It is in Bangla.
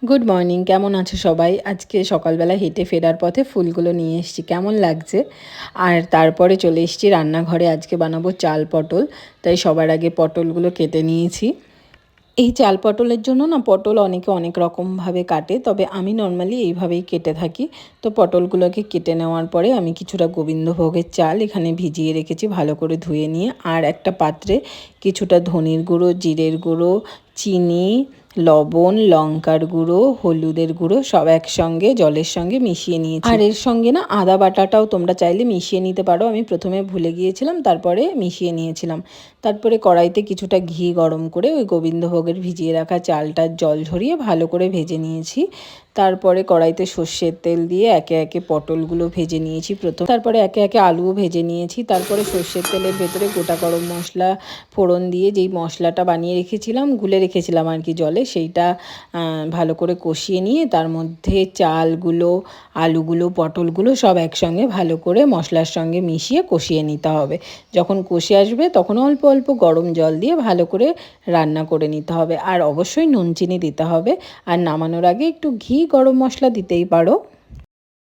গুড মর্নিং, কেমন আছো সবাই? আজকে সকালবেলা হেঁটে ফেরার পথে ফুলগুলো নিয়ে এসেছি, কেমন লাগছে। আর তারপরে চলে এসেছি রান্নাঘরে। আজকে বানাবো চাল পটল, তাই সবার আগে পটলগুলো কেটে নিয়েছি। এই চাল পটলের জন্য না পটল অনেকে অনেক রকমভাবে কাটে, তবে আমি নর্মালি এইভাবেই কেটে থাকি। তো পটলগুলোকে কেটে নেওয়ার পরে আমি কিছুটা গোবিন্দভোগের চাল এখানে ভিজিয়ে রেখেছি ভালো করে ধুয়ে নিয়ে। আর একটা পাত্রে কিছুটা ধনের গুঁড়ো, জিরের গুঁড়ো, চিনি, লবণ, লঙ্কার গুঁড়ো, হলুদের গুঁড়ো সব একসঙ্গে জলের সঙ্গে মিশিয়ে নিয়েছি। আর এর সঙ্গে না আদা বাটাটাও তোমরা চাইলে মিশিয়ে নিতে পারো। আমি প্রথমে ভুলে গিয়েছিলাম, তারপরে মিশিয়ে নিয়েছিলাম। তারপরে কড়াইতে কিছুটা ঘি গরম করে ওই গোবিন্দভোগের ভিজিয়ে রাখা চালটার জল ঝরিয়ে ভালো করে ভেজে নিয়েছি। তারপরে কড়াইতে সর্ষের তেল দিয়ে একে একে পটলগুলো ভেজে নিয়েছি প্রথম, তারপরে একে একে আলুও ভেজে নিয়েছি। তারপরে সর্ষের তেলের ভেতরে গোটা গরম মশলা ফোড়ন দিয়ে যেই মশলাটা বানিয়ে রেখেছিলাম, গুলে রেখেছিলাম আর কি জলে, সেইটা ভালো করে কষিয়ে নিয়ে তার মধ্যে চালগুলো, আলুগুলো, পটলগুলো সব একসঙ্গে ভালো করে মশলার সঙ্গে মিশিয়ে কষিয়ে নিতে হবে। যখন কষে আসবে তখন অল্প অল্প গরম জল দিয়ে ভালো করে রান্না করে নিতে হবে। আর অবশ্যই নুন চিনি দিতে হবে। আর নামানোর আগে একটু ঘি, গরম মশলা দিতেই পারো।